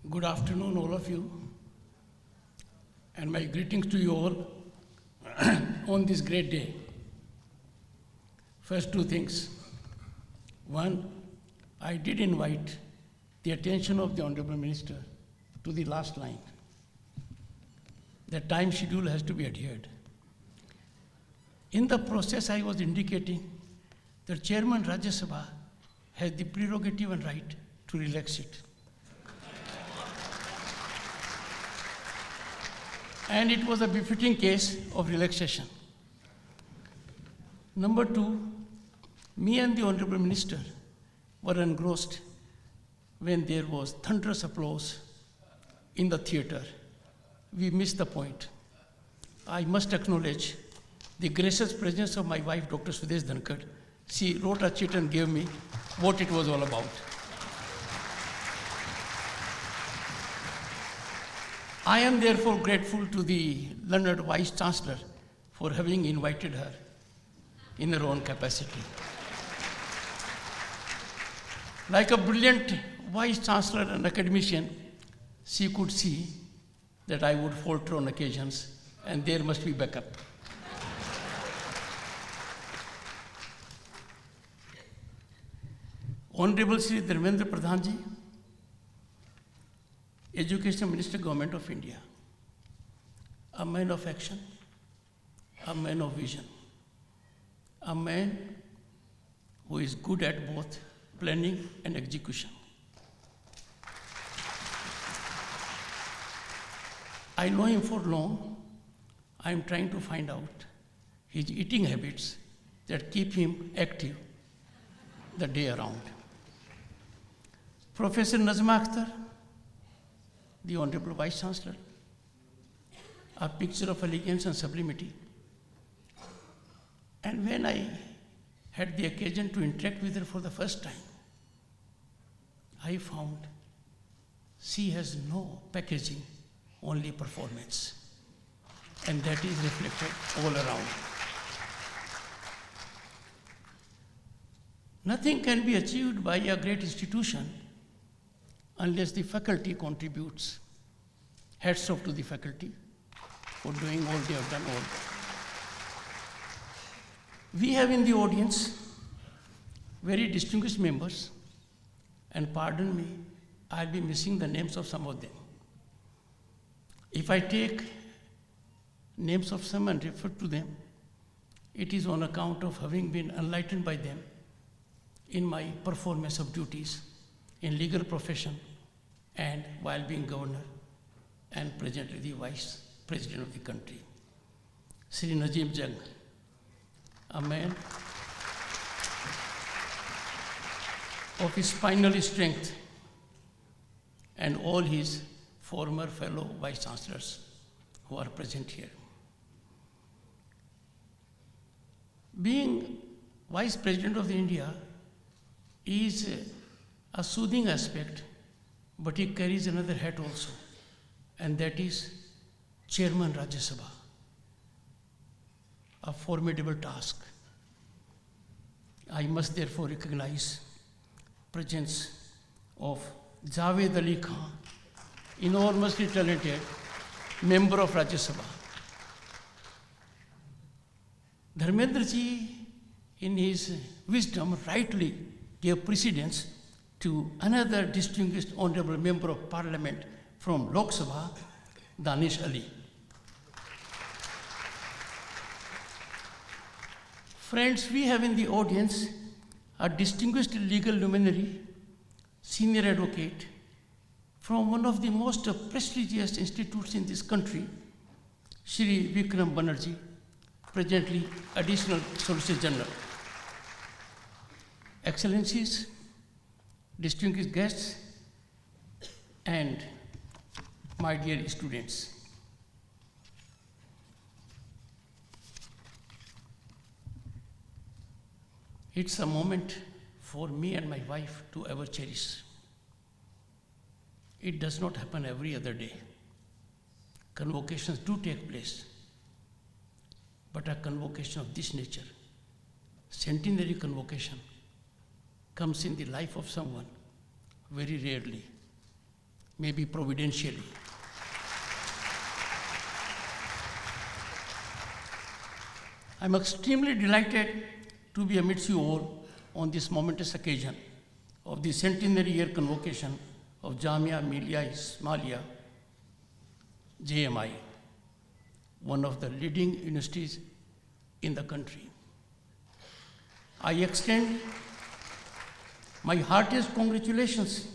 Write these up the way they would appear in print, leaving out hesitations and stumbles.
Good afternoon, all of you, and my greetings to you all on this great day. First, two things. One, I did invite the attention of the Honorable Minister to the last line. The time schedule has to be adhered. In the process, I was indicating that Chairman Rajya Sabha has the prerogative and right to relax it. And it was a befitting case of relaxation. Number two, me and the Honorable Minister were engrossed when there was thunderous applause in the theater. We missed the point. I must acknowledge the gracious presence of my wife, Dr. Shri Jagdeep Dhankhar. She wrote a chit and gave me what it was all about. I am therefore grateful to the learned Vice Chancellor for having invited her in her own capacity. Like a brilliant Vice Chancellor and academician, she could see that I would falter on occasions, and there must be backup. Honorable Shri Dharmendra Pradhan Ji, Education Minister, Government of India, a man of action, a man of vision, a man who is good at both planning and execution. I know him for long. I am trying to find out his eating habits that keep him active the day around. Professor Nazma Akhtar, the Honorable Vice Chancellor, a picture of elegance and sublimity. And when I had the occasion to interact with her for the first time, I found she has no packaging, only performance. And that is reflected all around. Nothing can be achieved by a great institution unless the faculty contributes. Hats off to the faculty for doing all they have done all. We have in the audience very distinguished members, and pardon me, I'll be missing the names of some of them. If I take names of some and refer to them, it is on account of having been enlightened by them in my performance of duties in legal profession and while being governor and presently the vice president of the country. Shri Najib Jang, a man of his spinal strength, and all his former fellow vice chancellors who are present here. Being vice president of India is a soothing aspect, but he carries another hat also, and that is Chairman Rajya Sabha, a formidable task. I must therefore recognize presence of Javed Ali Khan, enormously talented member of Rajya Sabha. Dharmendra ji, in his wisdom, rightly gave precedence to another distinguished honorable member of parliament from Lok Sabha, Danish Ali. Friends, we have in the audience a distinguished legal luminary, senior advocate from one of the most prestigious institutes in this country, Shri Vikram Banerjee, presently Additional Solicitor General. Excellencies, distinguished guests, and my dear students. It's a moment for me and my wife to ever cherish. It does not happen every other day. Convocations do take place, but a convocation of this nature, centenary convocation, comes in the life of someone very rarely. maybe providentially. I'm extremely delighted to be amidst you all on this momentous occasion of the centenary year convocation of Jamia Millia Islamia, JMI, one of the leading universities in the country. I extend my heartiest congratulations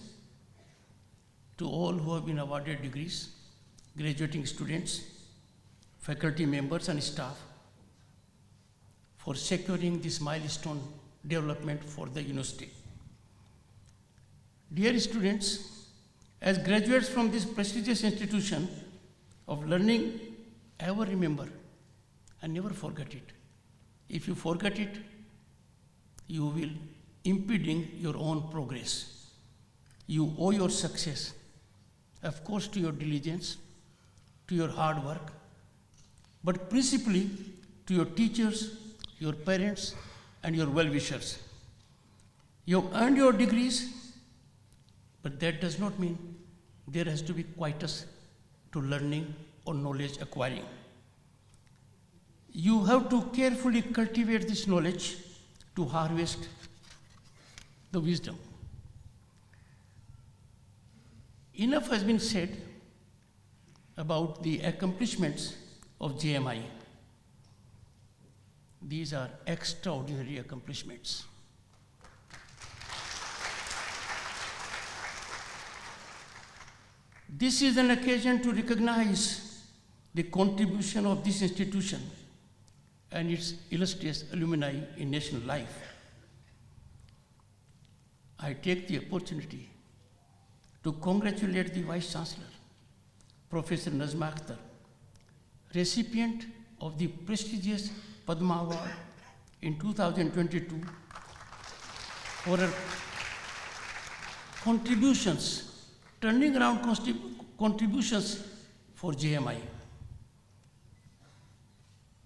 to all who have been awarded degrees, graduating students, faculty members and staff for securing this milestone development for the university. Dear students, as graduates from this prestigious institution of learning, ever remember and never forget it. If you forget it, you will impeding your own progress. You owe your success, of course, to your diligence, to your hard work, but principally to your teachers, your parents, and your well-wishers. You have earned your degrees, but that does not mean there has to be quietus to learning or knowledge acquiring. You have to carefully cultivate this knowledge to harvest the wisdom. Enough has been said about the accomplishments of JMI. These are extraordinary accomplishments. This is an occasion to recognize the contribution of this institution and its illustrious alumni in national life. I take the opportunity to congratulate the Vice Chancellor, Professor Nazma Akhtar, recipient of the prestigious Padma Award in 2022 for her contributions, turning around contributions for JMI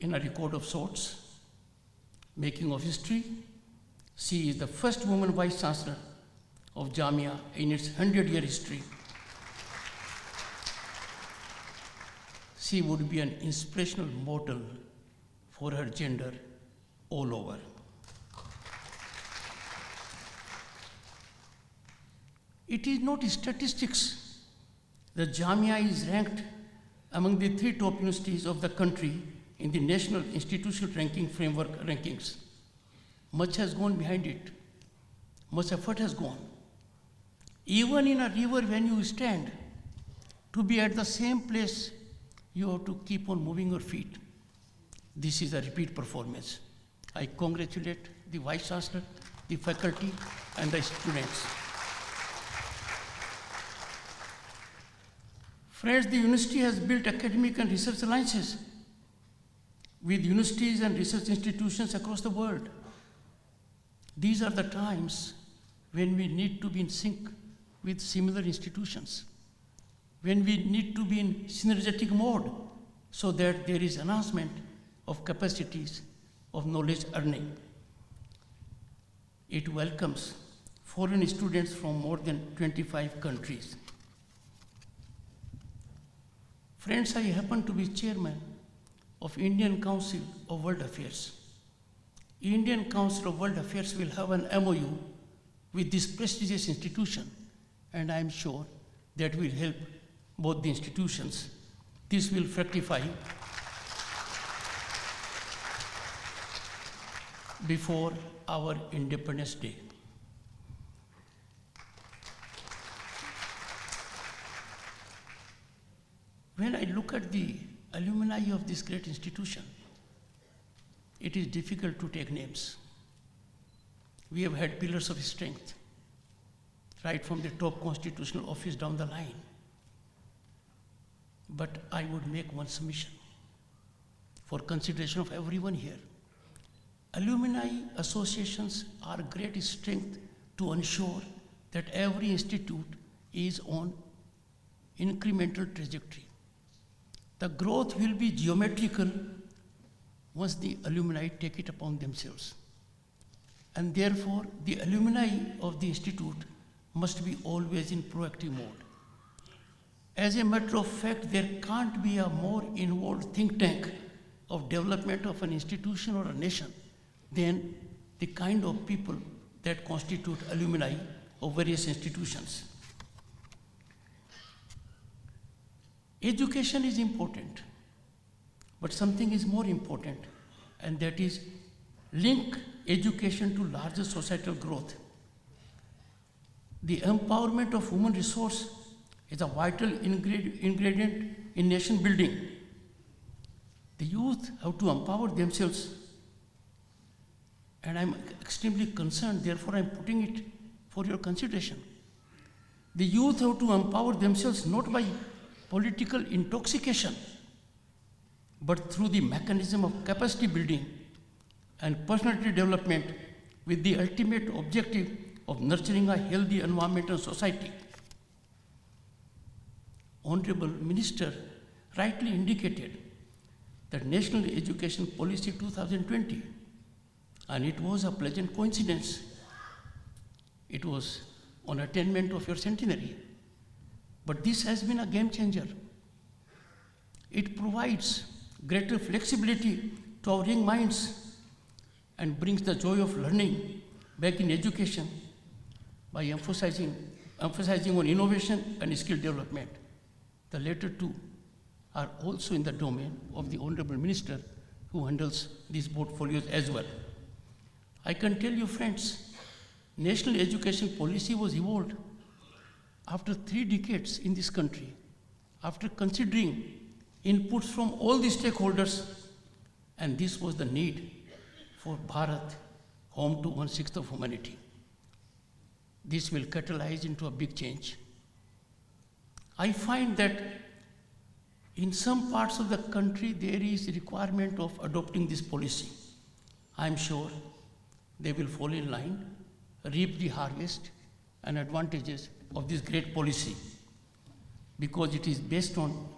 in a record of sorts, making of history. She is the first woman Vice Chancellor of Jamia in its 100-year history. She would be an inspirational model for her gender all over. It is not statistics that Jamia is ranked among the 3 top universities of the country in the National Institutional Ranking Framework rankings. Much has gone behind it. Much effort has gone. Even in a river when you stand, to be at the same place, you have to keep on moving your feet. This is a repeat performance. I congratulate the Vice Chancellor, the faculty, and the students. Friends, the university has built academic and research alliances with universities and research institutions across the world. These are the times when we need to be in sync with similar institutions, when we need to be in synergetic mode so that there is enhancement of capacities of knowledge earning. It welcomes foreign students from more than 25 countries. Friends, I happen to be chairman of Indian Council of World Affairs. Indian Council of World Affairs will have an MOU with this prestigious institution, and I am sure that will help both the institutions. This will fructify before our Independence Day. When I look at the alumni of this great institution, it is difficult to take names. We have had pillars of strength, right from the top constitutional office down the line. But I would make one submission for consideration of everyone here. Alumni associations are great strength to ensure that every institute is on incremental trajectory. The growth will be geometrical once the alumni take it upon themselves. And therefore, the alumni of the institute must be always in proactive mode. As a matter of fact, there can't be a more involved think tank of development of an institution or a nation than the kind of people that constitute alumni of various institutions. Education is important, but something is more important, and that is link education to larger societal growth. The empowerment of human resource is a vital ingredient in nation building. The youth have to empower themselves, and I'm extremely concerned, therefore I'm putting it for your consideration. The youth have to empower themselves not by political intoxication, but through the mechanism of capacity building and personality development with the ultimate objective of nurturing a healthy environment and society. Honorable Minister rightly indicated that National Education Policy 2020, and it was a pleasant coincidence. It was on attainment of your centenary. But this has been a game changer. It provides greater flexibility to our young minds and brings the joy of learning back in education by emphasizing on innovation and skill development. The latter two are also in the domain of the Honorable Minister who handles these portfolios as well. I can tell you, friends, National Education Policy was evolved after 3 decades in this country, after considering inputs from all the stakeholders, and this was the need for Bharat, home to 1/6 of humanity. This will catalyze into a big change. I find that in some parts of the country there is a requirement of adopting this policy. I am sure they will fall in line, reap the harvest and advantages of this great policy, because it is based on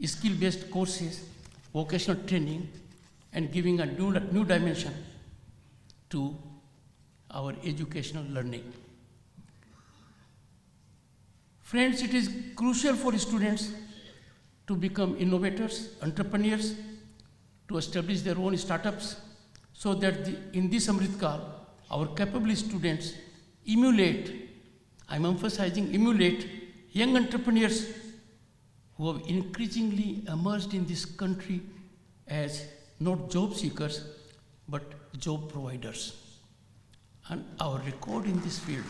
skill-based courses, vocational training, and giving a new dimension to our educational learning. Friends, it is crucial for students to become innovators, entrepreneurs, to establish their own startups, so that in this Amritkal, our capable students emulate, I'm emphasizing emulate, young entrepreneurs who have increasingly emerged in this country as not job seekers, but job providers. And our record in this field,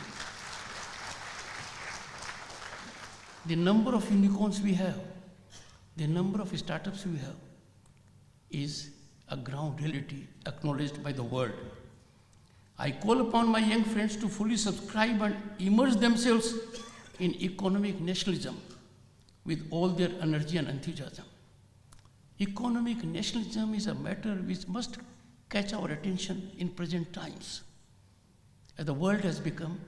the number of unicorns we have, the number of startups we have, is a ground reality acknowledged by the world. I call upon my young friends to fully subscribe and immerse themselves in economic nationalism with all their energy and enthusiasm. Economic nationalism is a matter which must catch our attention in present times, as the world has become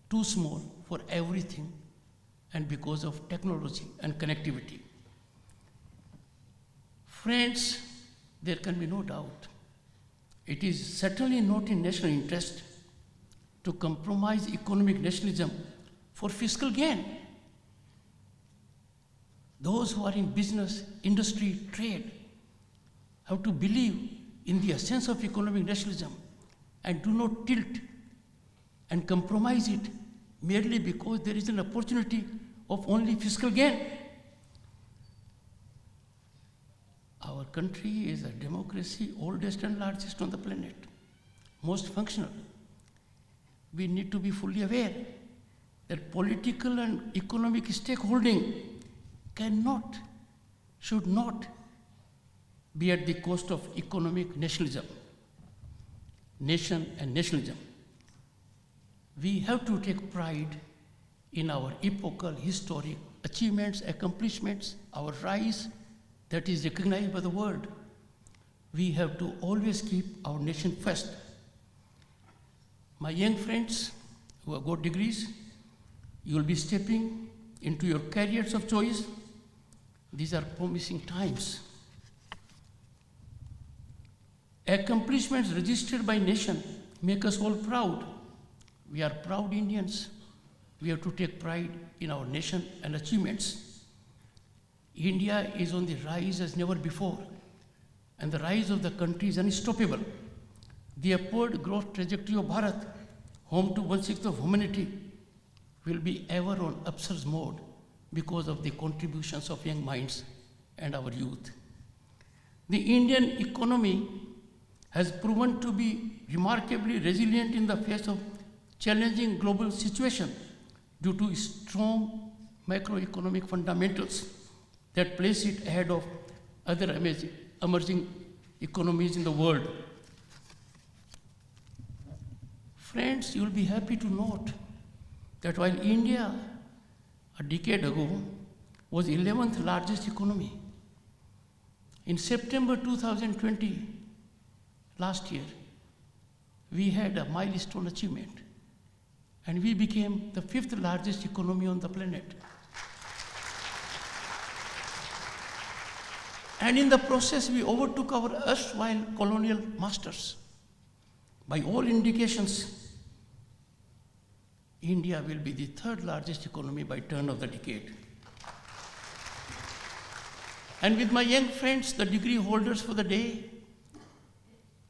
too small for everything, and because of technology and connectivity. Friends, there can be no doubt, it is certainly not in national interest to compromise economic nationalism for fiscal gain. Those who are in business, industry, trade have to believe in the essence of economic nationalism and do not tilt and compromise it merely because there is an opportunity of only fiscal gain. Our country is a democracy, oldest and largest on the planet, most functional. We need to be fully aware that political and economic stakeholding cannot, should not be at the cost of economic nationalism, nation and nationalism. We have to take pride in our epochal, historic achievements, accomplishments, our rise that is recognized by the world. We have to always keep our nation first. My young friends who have got degrees, you will be stepping into your careers of choice. These are promising times. Accomplishments registered by nation make us all proud. We are proud Indians. We have to take pride in our nation and achievements. India is on the rise as never before, and the rise of the country is unstoppable. The upward growth trajectory of Bharat, home to 1/6 of humanity, will be ever on upsurge mode because of the contributions of young minds and our youth. The Indian economy has proven to be remarkably resilient in the face of challenging global situation due to strong macroeconomic fundamentals that place it ahead of other emerging economies in the world. Friends, you will be happy to note that while India a decade ago was 11th largest economy, in September 2020, last year, we had a milestone achievement and we became the 5th largest economy on the planet. And in the process, we overtook our erstwhile colonial masters. By all indications, India will be the 3rd largest economy by turn of the decade. And with my young friends, the degree holders for the day,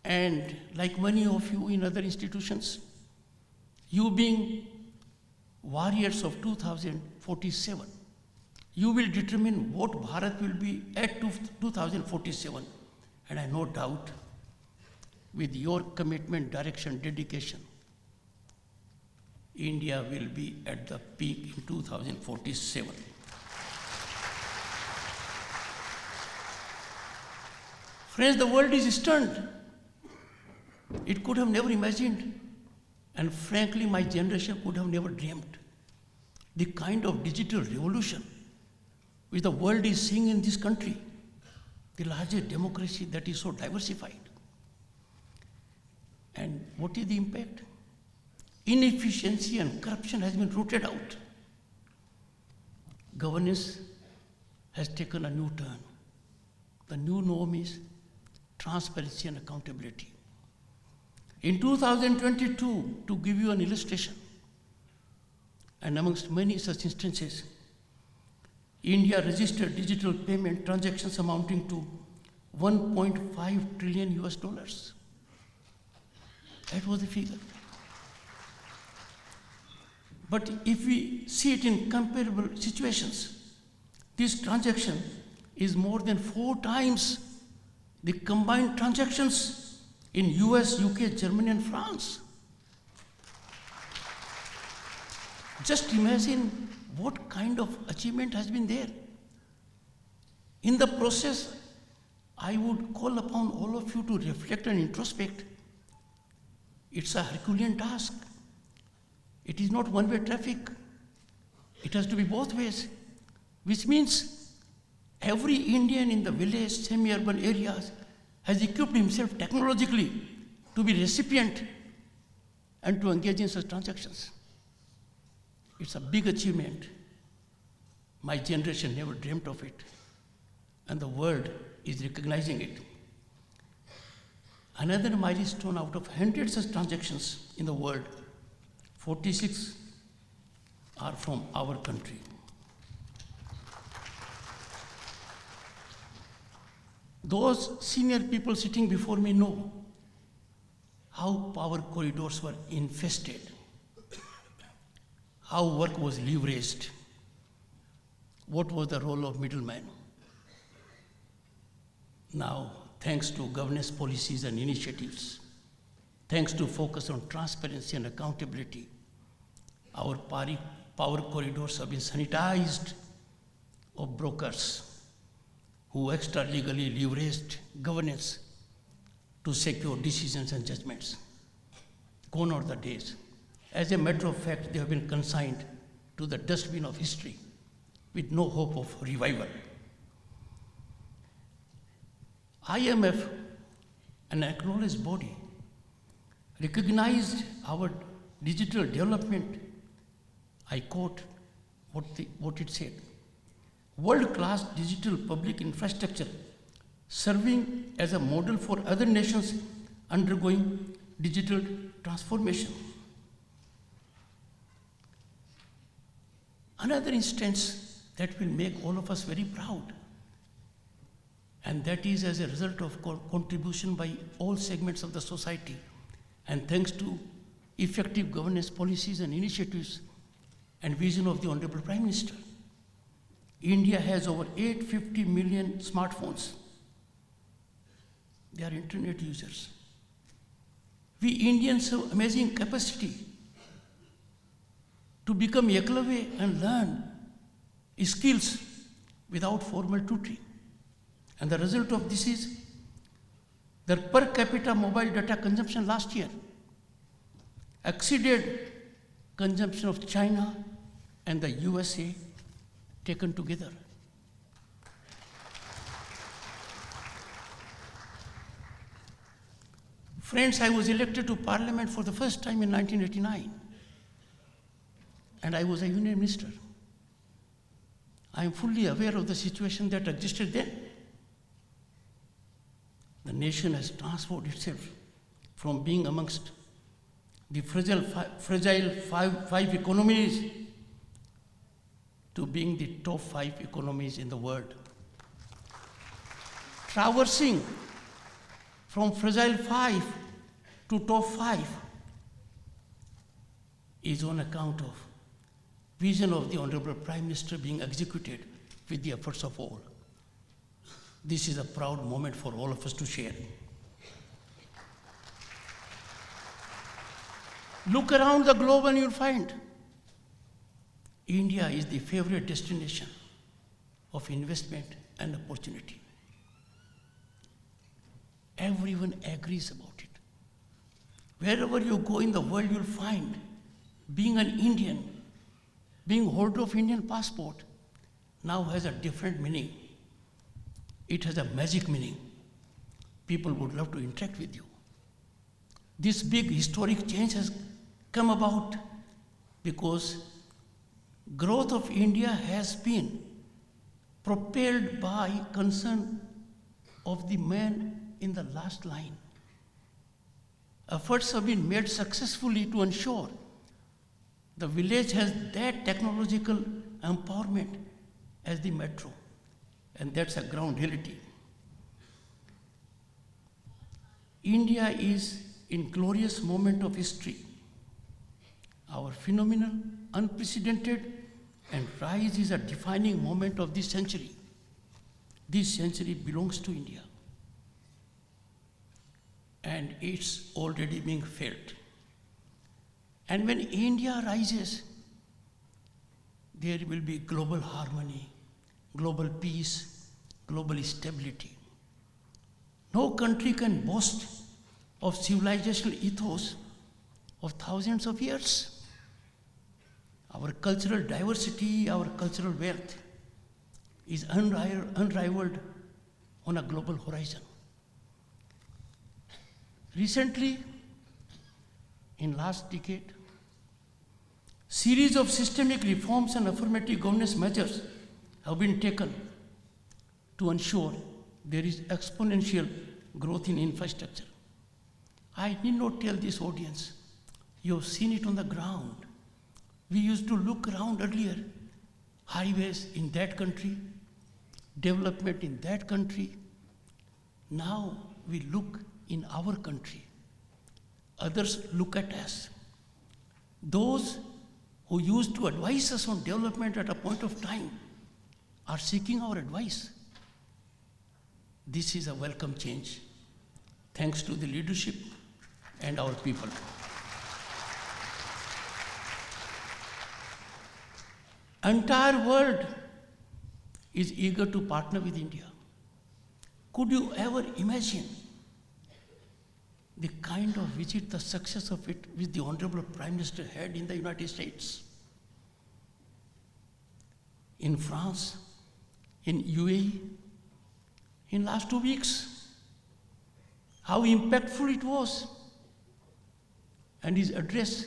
and like many of you in other institutions, you being warriors of 2047, you will determine what Bharat will be at 2047. And I no doubt, with your commitment, direction, dedication, India will be at the peak in 2047. Friends, the world is stunned. It could have never imagined, and frankly, my generation could have never dreamed the kind of digital revolution which the world is seeing in this country, the largest democracy that is so diversified. And what is the impact? Inefficiency and corruption has been rooted out. Governance has taken a new turn. The new norm is transparency and accountability. In 2022, to give you an illustration, and amongst many such instances, India registered digital payment transactions amounting to $1.5 trillion. That was the figure. But if we see it in comparable situations, this transaction is more than 4 times the combined transactions in US, UK, Germany, and France. Just imagine what kind of achievement has been there. In the process, I would call upon all of you to reflect and introspect. It's a Herculean task. It is not one-way traffic. It has to be both ways, which means every Indian in the village, semi-urban areas has equipped himself technologically to be recipient and to engage in such transactions. It's a big achievement. My generation never dreamt of it, and the world is recognizing it. Another milestone: out of hundreds of transactions in the world, 46 are from our country. Those senior people sitting before me know how power corridors were infested, how work was leveraged, what was the role of middlemen. Now, thanks to governance policies and initiatives, thanks to focus on transparency and accountability, our power corridors have been sanitized of brokers who extra-legally leveraged governance to secure decisions and judgments. Gone are the days. As a matter of fact, they have been consigned to the dustbin of history with no hope of revival. IMF, an acknowledged body, recognized our digital development. I quote what it said: world-class digital public infrastructure serving as a model for other nations undergoing digital transformation. Another instance that will make all of us very proud. And that is as a result of contribution by all segments of the society, and thanks to effective governance policies and initiatives and vision of the Honorable Prime Minister. India has over 850 million smartphones. They are internet users. We Indians have amazing capacity to become eklavya and learn skills without formal tutoring. And the result of this is the per capita mobile data consumption last year exceeded consumption of China and the USA taken together. Friends, I was elected to Parliament for the first time in 1989, and I was a Union Minister. I am fully aware of the situation that existed then. The nation has transformed itself from being amongst the fragile five economies to being the top 5 economies in the world. Traversing from fragile 5 to top 5 is on account of vision of the Honorable Prime Minister being executed with the efforts of all. This is a proud moment for all of us to share. Look around the globe and you'll find India is the favorite destination of investment and opportunity. Everyone agrees about it. Wherever you go in the world, you'll find being an Indian, being holder of Indian passport, now has a different meaning. It has a magic meaning. People would love to interact with you. This big historic change has come about because growth of India has been propelled by concern of the man in the last line. Efforts have been made successfully to ensure the village has that technological empowerment as the metro, and that's a ground reality. India is in glorious moment of history. Our phenomenal, unprecedented, and rise is a defining moment of this century. This century belongs to India, and it's already being felt. And when India rises, there will be global harmony, global peace, global stability. No country can boast of civilizational ethos of thousands of years. Our cultural diversity, our cultural wealth is unrivaled on a global horizon. Recently, in last decade, series of systemic reforms and affirmative governance measures have been taken to ensure there is exponential growth in infrastructure. I need not tell this audience, you have seen it on the ground. We used to look around earlier, highways in that country, development in that country. Now we look in our country. Others look at us. Those who used to advise us on development at a point of time are seeking our advice. This is a welcome change, thanks to the leadership and our people. Entire world is eager to partner with India. Could you ever imagine the kind of visit, the success of it, which the Honorable Prime Minister had in the United States, in France, in UAE, in last 2 weeks? How impactful it was. And his address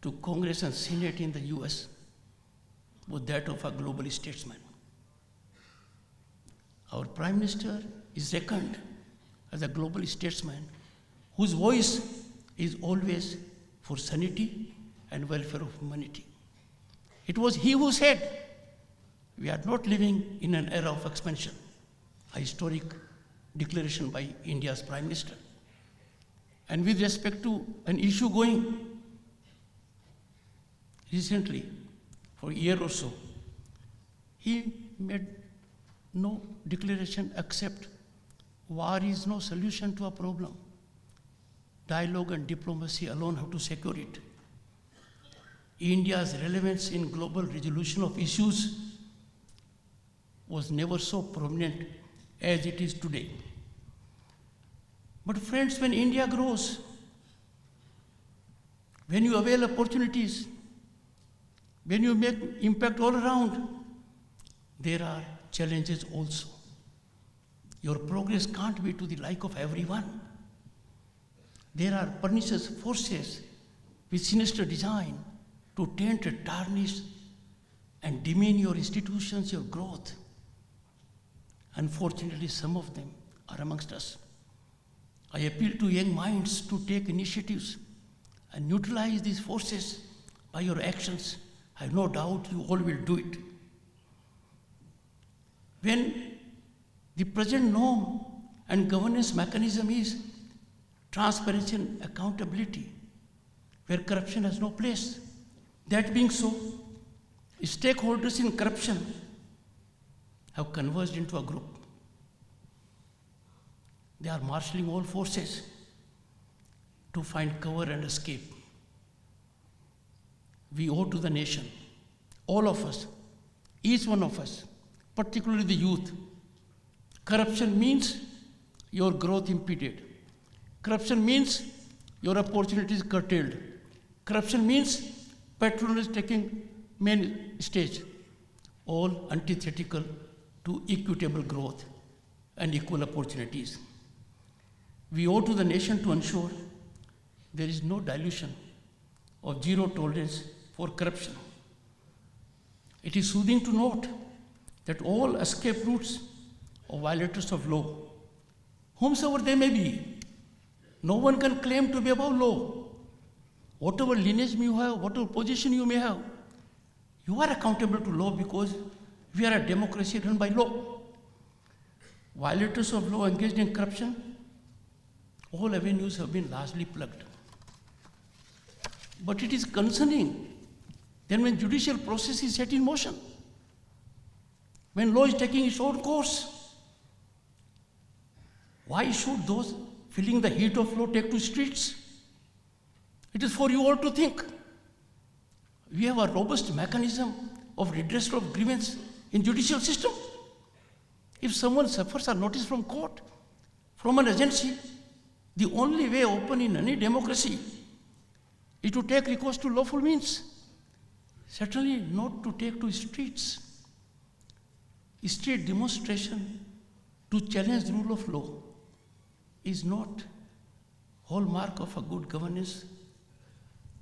to Congress and Senate in the US was that of a global statesman. Our Prime Minister is reckoned as a global statesman whose voice is always for sanity and welfare of humanity. It was he who said, we are not living in an era of expansion, a historic declaration by India's Prime Minister. And with respect to an issue going recently, for a year or so, he made no declaration except war is no solution to a problem. Dialogue and diplomacy alone have to secure it. India's relevance in global resolution of issues was never so prominent as it is today. But friends, when India grows, when you avail opportunities, when you make impact all around, there are challenges also. Your progress can't be to the like of everyone. There are pernicious forces with sinister design to taint, tarnish, and demean your institutions, your growth. Unfortunately, some of them are amongst us. I appeal to young minds to take initiatives and neutralize these forces by your actions. I have no doubt you all will do it. When the present norm and governance mechanism is transparency and accountability, where corruption has no place. That being so, stakeholders in corruption have converged into a group. They are marshalling all forces to find cover and escape. We owe to the nation, all of us, each one of us, particularly the youth. Corruption means your growth impeded. Corruption means your opportunities curtailed. Corruption means patronage taking main stage, all antithetical to equitable growth and equal opportunities. We owe to the nation to ensure there is no dilution of zero tolerance for corruption. It is soothing to note that all escape routes of violators of law, whomsoever they may be, no one can claim to be above law. Whatever lineage you have, whatever position you may have, you are accountable to law because we are a democracy run by law. Violators of law engaged in corruption, all avenues have been largely plugged. But it is concerning then when judicial process is set in motion, when law is taking its own course, why should those feeling the heat of law take to streets? It is for you all to think. We have a robust mechanism of redressal of grievance in judicial system. If someone suffers a notice from court, from an agency, the only way open in any democracy is to take recourse to lawful means. Certainly not to take to streets. Street demonstration to challenge the rule of law is not hallmark of a good governance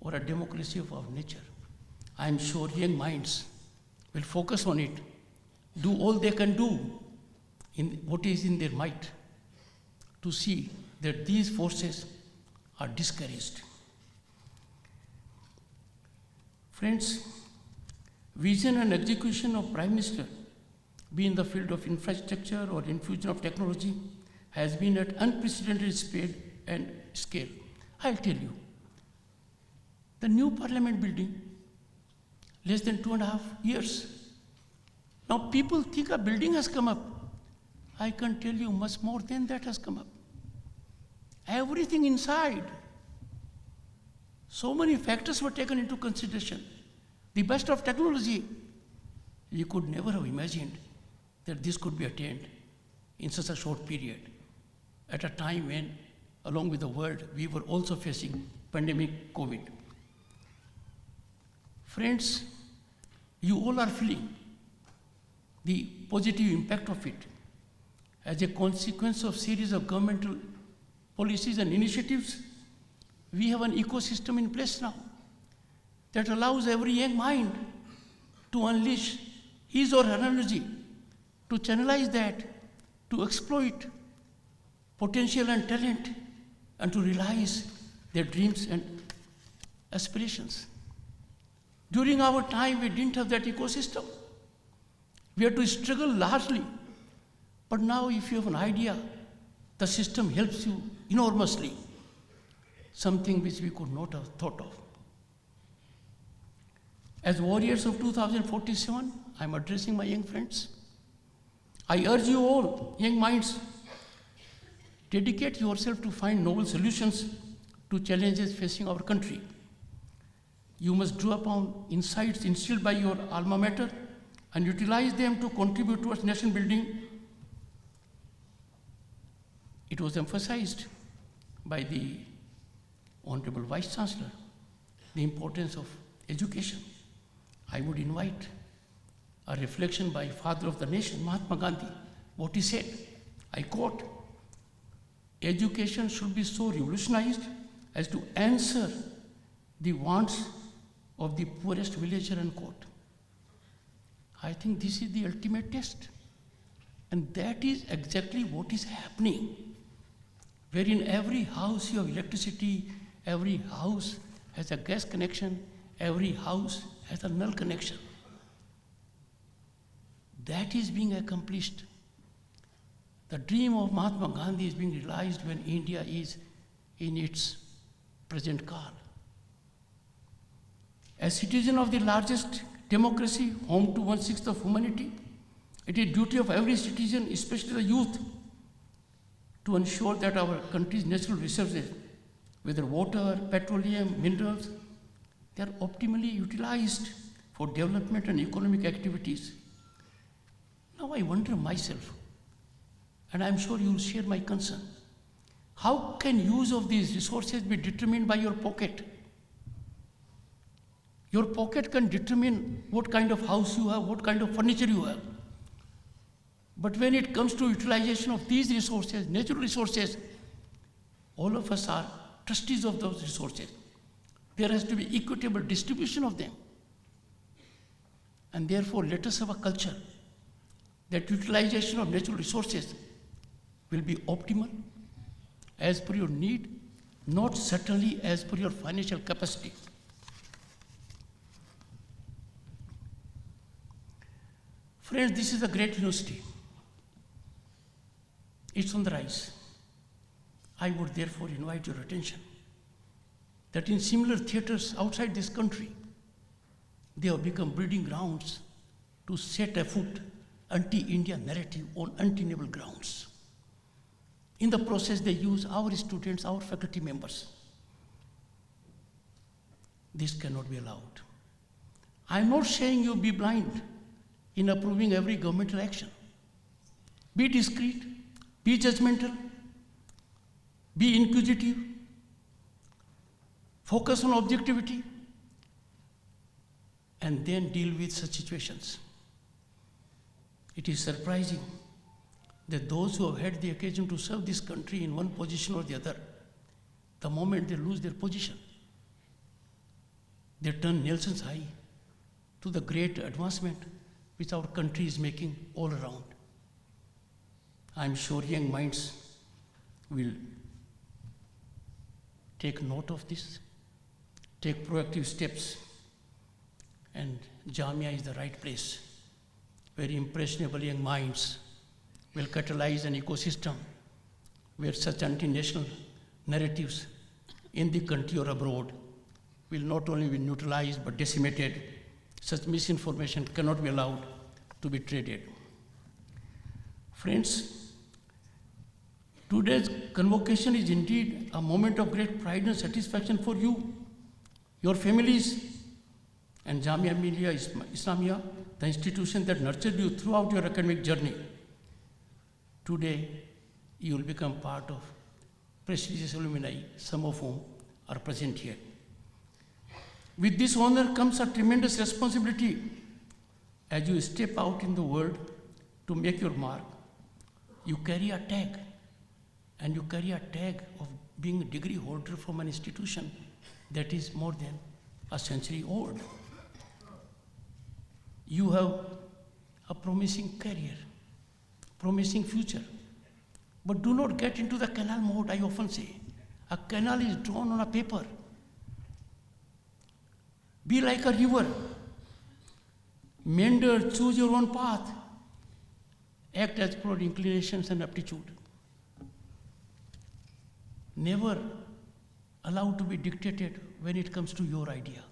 or a democracy of our nature. I am sure young minds will focus on it, do all they can do in what is in their might to see that these forces are discouraged. Friends, vision and execution of Prime Minister, be in the field of infrastructure or infusion of technology, has been at unprecedented speed and scale. I'll tell you, the new Parliament building, less than 2.5 years. Now people think a building has come up. I can tell you much more than that has come up. Everything inside. So many factors were taken into consideration. The best of technology. You could never have imagined that this could be attained in such a short period, at a time when, along with the world, we were also facing pandemic COVID. Friends, you all are feeling the positive impact of it as a consequence of series of governmental policies and initiatives. We have an ecosystem in place now that allows every young mind to unleash his or her energy, to channelize that, to exploit potential and talent, and to realize their dreams and aspirations. During our time, we didn't have that ecosystem. We had to struggle largely. But now, if you have an idea, the system helps you enormously, something which we could not have thought of. As warriors of 2047, I am addressing my young friends. I urge you all, young minds, dedicate yourself to find novel solutions to challenges facing our country. You must draw upon insights instilled by your alma mater and utilize them to contribute towards nation building. It was emphasized by the Honorable Vice Chancellor, the importance of education. I would invite a reflection by Father of the Nation, Mahatma Gandhi, what he said. I quote, "Education should be so revolutionized as to answer the wants of the poorest villager," unquote. I think this is the ultimate test. And that is exactly what is happening, wherein every house you have electricity, every house has a gas connection, every house has a null connection. That is being accomplished. The dream of Mahatma Gandhi is being realized when India is in its present call. As citizen of the largest democracy, home to 1/6 of humanity, it is duty of every citizen, especially the youth, to ensure that our country's natural resources, whether water, petroleum, minerals, they are optimally utilized for development and economic activities. Now I wonder myself, and I'm sure you will share my concern, how can use of these resources be determined by your pocket? Your pocket can determine what kind of house you have, what kind of furniture you have. But when it comes to utilization of these resources, natural resources, all of us are trustees of those resources. There has to be equitable distribution of them. And therefore, let us have a culture that utilization of natural resources will be optimal as per your need, not certainly as per your financial capacity. Friends, this is a great university. It's on the rise. I would therefore invite your attention that in similar theaters outside this country, they have become breeding grounds to set afoot anti-India narrative on untenable grounds. In the process, they use our students, our faculty members. This cannot be allowed. I'm not saying you be blind in approving every governmental action. Be discreet, be judgmental, be inquisitive, focus on objectivity, and then deal with such situations. It is surprising that those who have had the occasion to serve this country in one position or the other, the moment they lose their position, they turn Nelson's eye to the great advancement which our country is making all around. I'm sure young minds will take note of this, take proactive steps, and Jamia is the right place where impressionable young minds will catalyze an ecosystem where such anti-national narratives in the country or abroad will not only be neutralized but decimated. Such misinformation cannot be allowed to be traded. Friends, today's convocation is indeed a moment of great pride and satisfaction for you, your families, and Jamia Millia Islamia, the institution that nurtured you throughout your academic journey. Today, you will become part of prestigious alumni, some of whom are present here. With this honor comes a tremendous responsibility as you step out in the world to make your mark. You carry a tag, and you carry a tag of being a degree holder from an institution that is more than a century old. You have a promising career, promising future. But do not get into the canal mode, I often say. A canal is drawn on a paper. Be like a river. Meander, choose your own path. Act as per your inclinations and aptitude. Never allow to be dictated when it comes to your idea.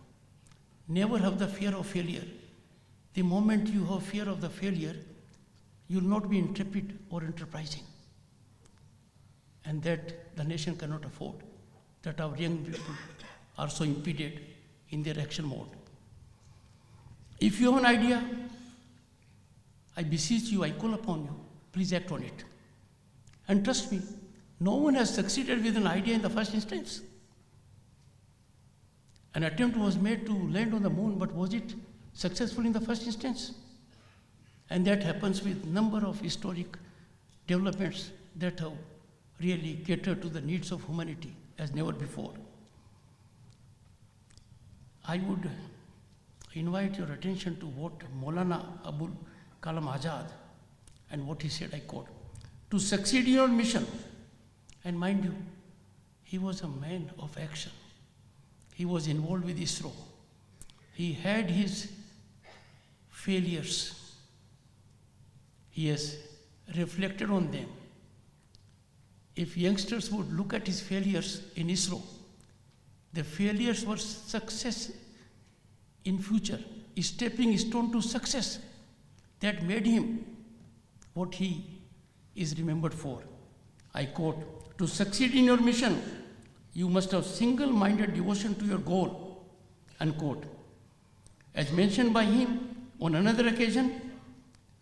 Never have the fear of failure. The moment you have fear of the failure, you will not be intrepid or enterprising. And that the nation cannot afford, that our young people are so impeded in their action mode. If you have an idea, I beseech you, I call upon you, please act on it. And trust me, no one has succeeded with an idea in the first instance. An attempt was made to land on the moon, but was it successful in the first instance? And that happens with a number of historic developments that have really catered to the needs of humanity as never before. I would invite your attention to what Maulana Abul Kalam Azad and what he said, I quote, "To succeed in your mission," and mind you, he was a man of action. He was involved with ISRO. He had his failures. He has reflected on them. If youngsters would look at his failures in ISRO, the failures were success in future, a stepping stone to success that made him what he is remembered for. I quote, "To succeed in your mission, you must have single-minded devotion to your goal," unquote. As mentioned by him on another occasion,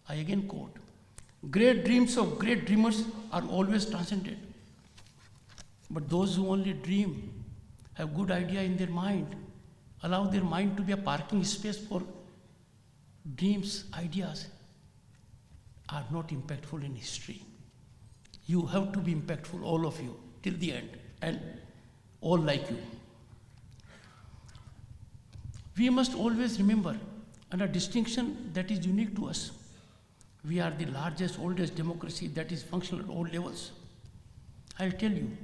I again quote, "Great dreams of great dreamers are always transcended. But those who only dream, have good idea in their mind, allow their mind to be a parking space for dreams, ideas, are not impactful in history." You have to be impactful, all of you, till the end, and all like you. We must always remember, and a distinction that is unique to us, we are the largest, oldest democracy that is functional at all levels. I'll tell you,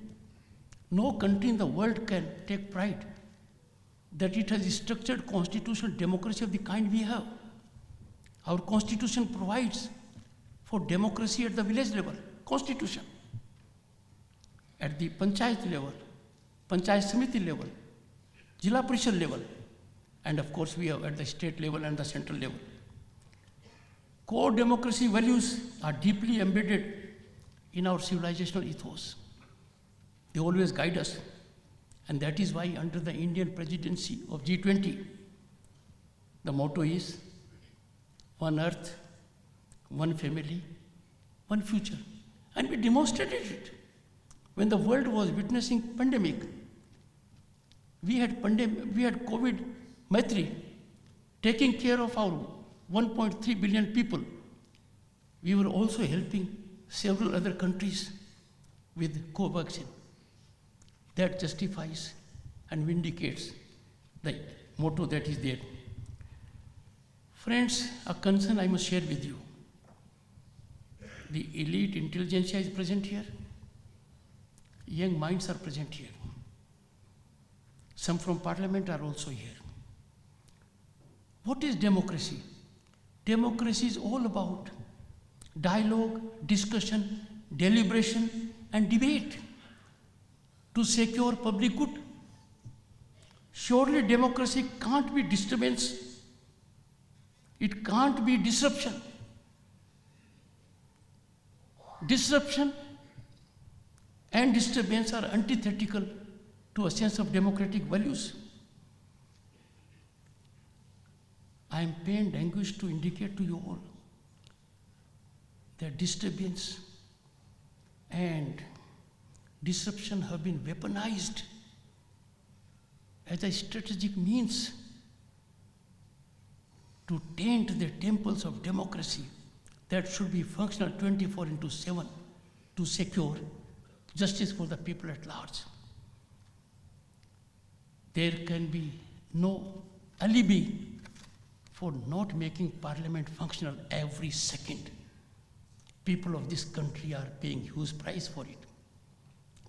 no country in the world can take pride that it has a structured constitutional democracy of the kind we have. Our constitution provides for democracy at the village level, constitution. At the panchayat level, panchayat samiti level, Jila Parishad level, and of course we have at the state level and the central level. Core democracy values are deeply embedded in our civilizational ethos. They always guide us, and that is why under the Indian presidency of G20, the motto is "One Earth, One Family, One Future." And we demonstrated it. When the world was witnessing pandemic, we had COVID Maitri taking care of our 1.3 billion people. We were also helping several other countries with co-vaccine. That justifies and vindicates the motto that is there. Friends, a concern I must share with you. The elite intelligentsia is present here. Young minds are present here. Some from parliament are also here. What is democracy? Democracy is all about dialogue, discussion, deliberation, and debate to secure public good. Surely democracy can't be disturbance. It can't be disruption. Disruption and disturbance are antithetical to a sense of democratic values. I am pained, anguished to indicate to you all that disturbance and disruption have been weaponized as a strategic means to taint the temples of democracy that should be functional 24/7 to secure justice for the people at large. There can be no alibi for not making parliament functional every second. People of this country are paying huge price for it.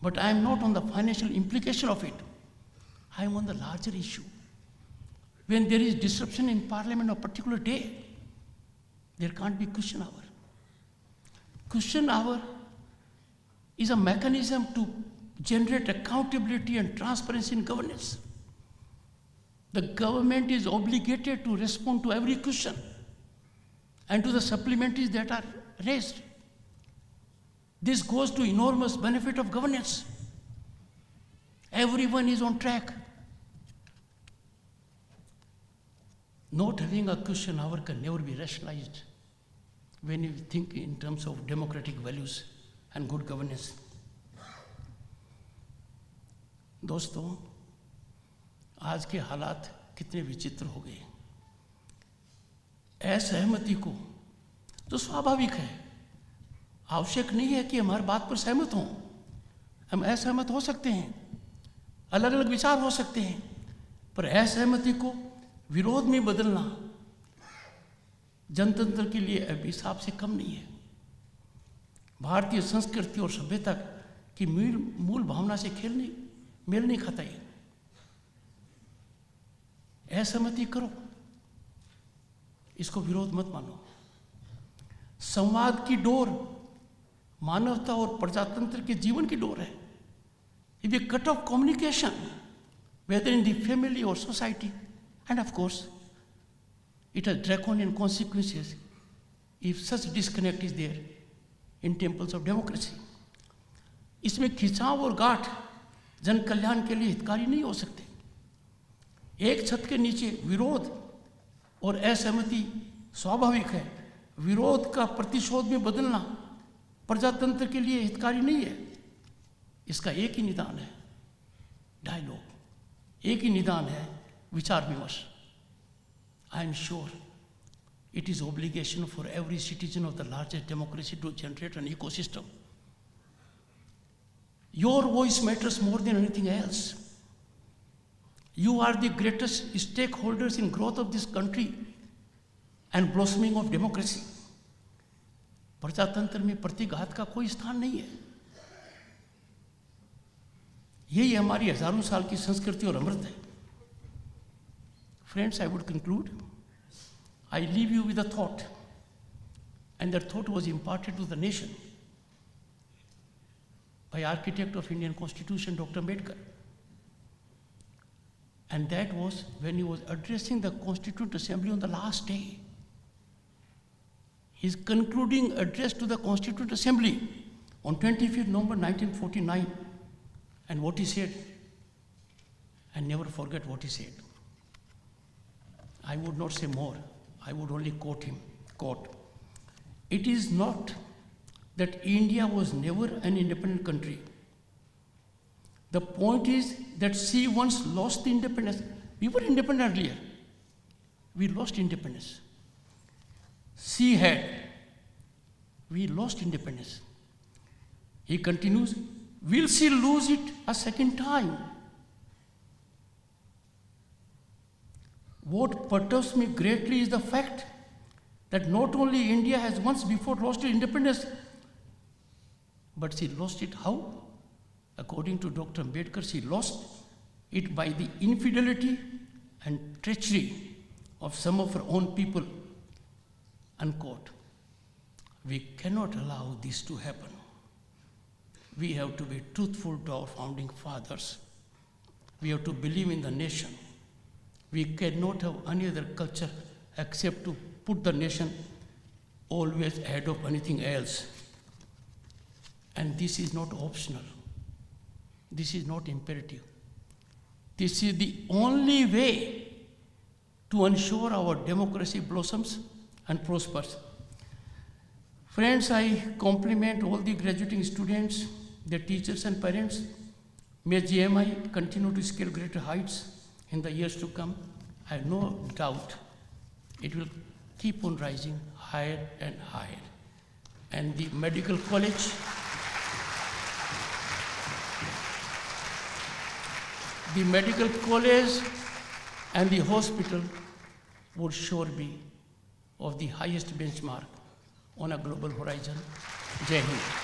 But I am not on the financial implication of it. I am on the larger issue. when there is disruption in parliament on a particular day, there can't be question hour. Question hour is a mechanism to generate accountability and transparency in governance. The government is obligated to respond to every question and to the supplementaries that are raised. This goes to enormous benefit of governance. Everyone is on track. Not having a question hour can never be rationalized when you think in terms of democratic values and good governance. दोस्तों, आज के हालात कितने विचित्र हो गए। असहमति को तो स्वाभाविक है, आवश्यक नहीं है कि हमारी बात पर सहमत हों। हम असहमत हो सकते हैं, अलग अलग विचार हो सकते हैं, पर असहमति को विरोध में बदलना जनतंत्र के लिए अभिशाप से कम नहीं है। भारतीय संस्कृति और सभ्यता की मूल भावना से मेल नहीं खाता है। असहमति करो, इसको विरोध मत मानो। संवाद की डोर मानवता और प्रजातंत्र के जीवन की डोर है। If you cut off communication, whether in the family or society, and of course, it has draconian consequences if such disconnect is there in temples of democracy. इसमें खिंचाव और गांठ जन कल्याण के लिए हितकारी नहीं हो सकते। एक छत के नीचे विरोध और असहमति स्वाभाविक है। विरोध का प्रतिशोध में बदलना प्रजातंत्र के लिए हितकारी नहीं है। इसका एक ही निदान है, डायलॉग। एक ही निदान है, विचार विमर्श। I am sure it is obligation for every citizen of the largest democracy to generate an ecosystem. Your voice matters more than anything else. You are the greatest stakeholders in growth of this country and blossoming of democracy. प्रजातंत्र में प्रतिघात का कोई स्थान नहीं है। यही हमारी हजारों साल की संस्कृति और अमृत है। Friends, I would conclude. I leave you with a thought, and that thought was imparted to the nation by architect of Indian Constitution, Dr. Ambedkar. And that was when he was addressing the Constituent Assembly on the last day. His concluding address to the Constituent Assembly on 25th November 1949, and what he said, and never forget what he said. I would not say more, I would only quote him, quote, "It is not that India was never an independent country. The point is that she once lost the independence." We were independent earlier. We lost independence. She had. We lost independence. He continues, "Will she lose it a second time?" What perturbs me greatly is the fact that not only India has once before lost its independence, but she lost it how? According to Dr. Ambedkar, she lost it by the infidelity and treachery of some of her own people, unquote. We cannot allow this to happen. We have to be truthful to our founding fathers. We have to believe in the nation. We cannot have any other culture except to put the nation always ahead of anything else. And this is not optional. This is not imperative. This is the only way to ensure our democracy blossoms and prospers. Friends, I compliment all the graduating students, their teachers and parents. May GMI continue to scale greater heights in the years to come. I have no doubt it will keep on rising higher and higher. And the medical college, and the hospital would sure be of the highest benchmark on a global horizon. Jai Hind.